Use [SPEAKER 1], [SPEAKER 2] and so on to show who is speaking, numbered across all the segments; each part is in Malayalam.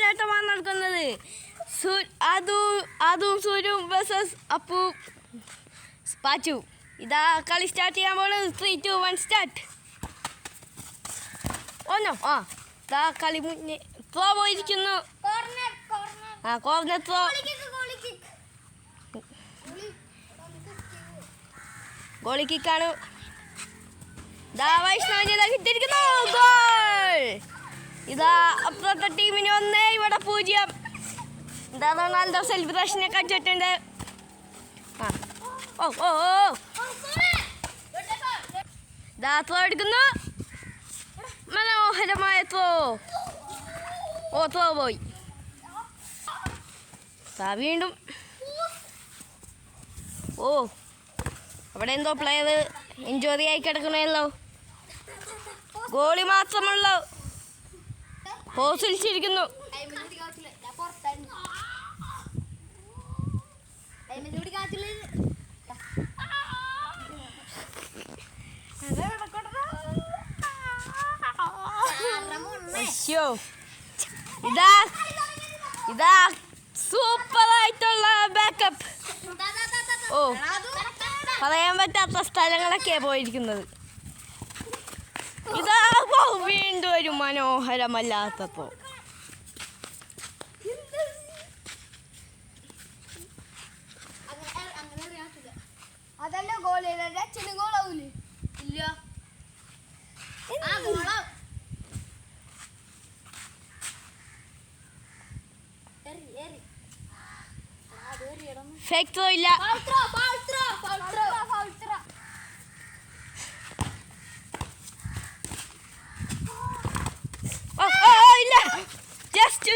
[SPEAKER 1] പോരാട്ടമാണ് നടക്കുന്നത്. അതും സൂര്യവും വേഴ്സസ് അപ്പു പാച്ചു. ഇതാ കളി സ്റ്റാർട്ട് ചെയ്യാൻ പോകുന്നത്. 3, 2, 1 സ്റ്റാർട്ട്. ഇതാ കളി മുന്നേ ത്രോ പോയിരിക്കുന്നു. Corner throw. ഗോളി കിക്കാണ്. ഇതാ വൈഷ്ണവിനെ കിട്ടിയിരിക്കുന്നു. ഗോൾ. ഇതാ അപ്പുറത്തെ ടീമിന് 1, ഇവിടെ 0. ഇതാ റൊണാൾഡോ സെലിബ്രേഷനെ കാണിച്ചിട്ടുണ്ട്. ഇതാ ത്രോ എടുക്കുന്നു. മനോഹരമായ ത്രോ. ത്രോ പോയി. വീണ്ടും അവിടെ എന്തോ പ്ലെയർ ഇഞ്ചുറി ആയി കിടക്കണല്ലോ. ഗോളി മാത്രമുള്ള പോസിലിച്ചിരിക്കുന്നു. ഇതാ സൂപ്പർ ആയിട്ടുള്ള ബാക്കപ്പ്. പറയാൻ പറ്റാത്ത സ്ഥലങ്ങളൊക്കെ പോയിരിക്കുന്നത്. ഇതാ വീണ്ടും ഒരു മനോഹരമല്ലാത്തപ്പോ.
[SPEAKER 2] അതല്ല ഗോളിയുടെ അച്ഛനും ഗോളാവൂലേ? ഇല്ല.
[SPEAKER 1] ഫേക്ക് ത്രോ ഇല്ല. ഇല്ല. ജസ്റ്റ്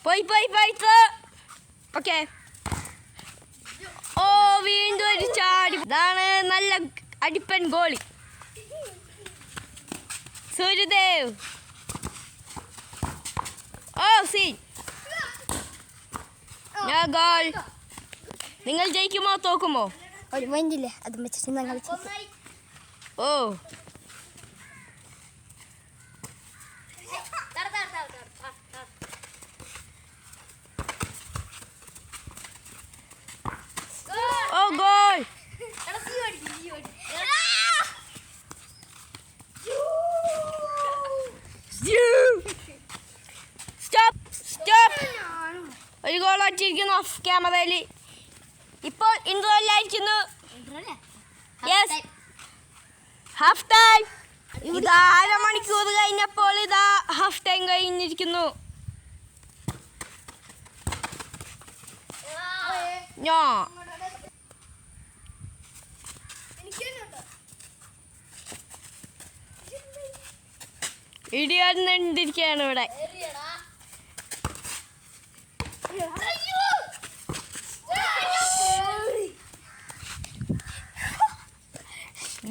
[SPEAKER 1] പോയി ഓക്കെ. വീണ്ടും ഒരു ചാടി. ഇതാണ് നല്ല അടിപ്പൻ ഗോളി. സൂര്യദേവ്. ഗോൾ. നിങ്ങൾ ജയിക്കുമോ തോക്കുമോ?
[SPEAKER 2] ഒരു മൈൻഡില്ലേ, അത് വെച്ചിട്ട് ഞങ്ങൾ
[SPEAKER 1] ഗോൾ. ഒരു ഗോൾ അടിച്ചിരിക്കുന്നു ഓഫ് ക്യാമറയിൽ. ഇപ്പോൾ ഇൻട്രോയിലായിരിക്കുന്നു. Half time. ഇതാ അരമണിക്കൂർ കഴിഞ്ഞപ്പോൾ ഇതാ ഹാഫ് ടൈം കഴിഞ്ഞിരിക്കുന്നു. ഇടിയാണ്ടിരിക്കുകയാണ് ഇവിടെ.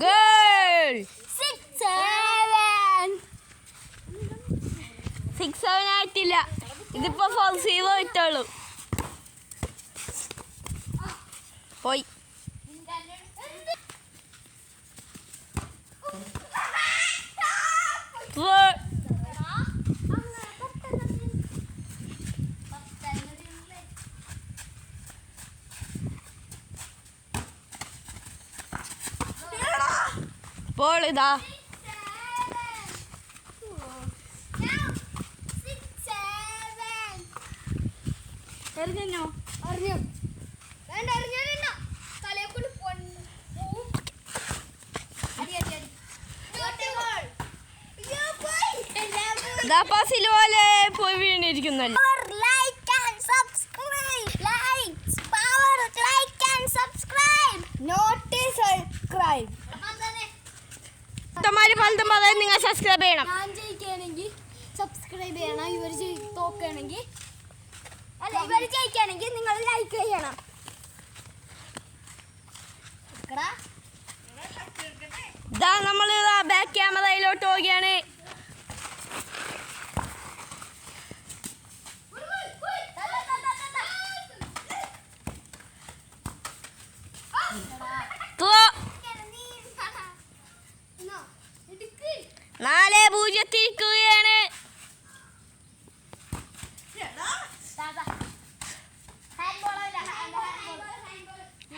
[SPEAKER 1] ഗോൾ. 6-7 ആയിട്ടില്ല. ഇതിപ്പോ 4-0 ഇട്ടുള്ളൂ. പോയി. ബോൾ ഇതാ.
[SPEAKER 2] അറിഞ്ഞോ? അറിഞ്ഞു. വേണ്ട, അറിഞ്ഞോ? തലയെക്കൊണ്ട്
[SPEAKER 1] പോയി വീണിരിക്കുന്നല്ലോ. നിങ്ങൾ സബ്സ്ക്രൈബ് ചെയ്യണം.
[SPEAKER 2] ഞാൻ ജയിക്കുകയാണെങ്കിൽ സബ്സ്ക്രൈബ് ചെയ്യണം. ഇവർ തോക്കുകയാണെങ്കിൽ ഇവർ ജയിക്കുകയാണെങ്കിൽ നിങ്ങൾ ലൈക്ക് ചെയ്യണം.
[SPEAKER 1] ഇതാ നമ്മൾ ബാക്ക് ക്യാമറയിലോട്ട് പോവുകയാണ്. 4-0 ഇരിക്കുകയാണ്.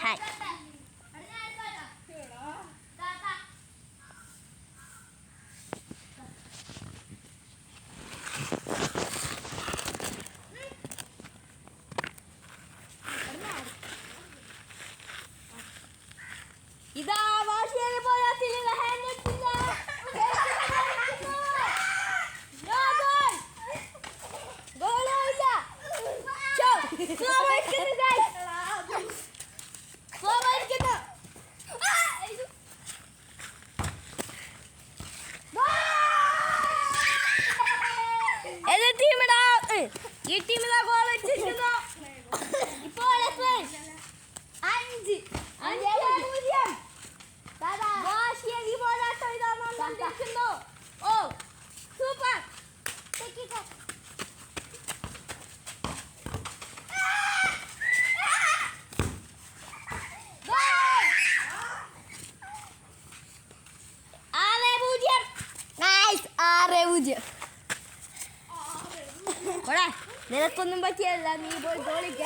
[SPEAKER 1] ഹായ്. ഇതാ വാശിയേറി പോരാട്ടത്തിലുള്ള ഹാൻഡ് എടുത്തില്ല. ഈ ടീമിലാ ഗോൾ അടിച്ചിരിക്കുന്നു. ഇപ്പോൾ വാശിയേറി പോരാട്ടം ഇതാ നടന്നിരിക്കുന്നു. ഓ സൂപ്പർ. നിനക്കൊന്നും പറ്റിയല്ല, നീ പോയി ഗോളിക്ക.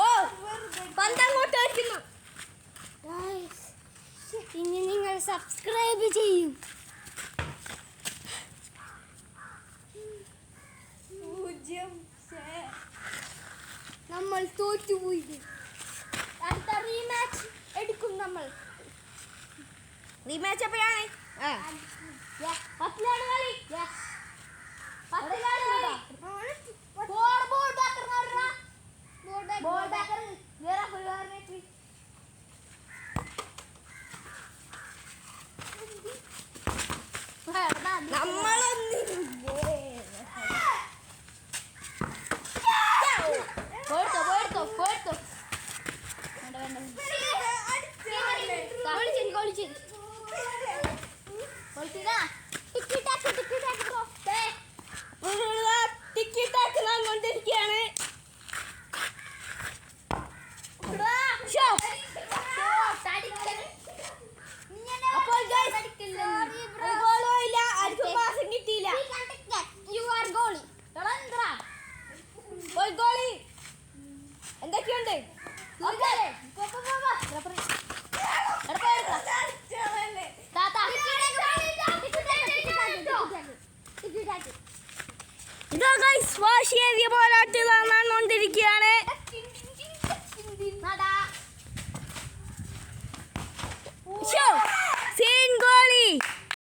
[SPEAKER 1] ഓ പന്തങ്ങോട്ട് വയ്ക്കുന്നു.
[SPEAKER 2] ഇനി നിങ്ങൾ സബ്സ്ക്രൈബ് ചെയ്യും. നമ്മൾ തോറ്റുപോയി. അടുത്ത റീമാച്ച് എടുക്കും നമ്മൾ.
[SPEAKER 1] റീമാച്ച് എപ്പോഴാണ്?
[SPEAKER 2] 10 ലാണ് കളി. 10 ലാണ് കളി. ബോൾ ബാക്കർ വേറെ ഫുൾവാറിനെ നമ്മളൊന്നും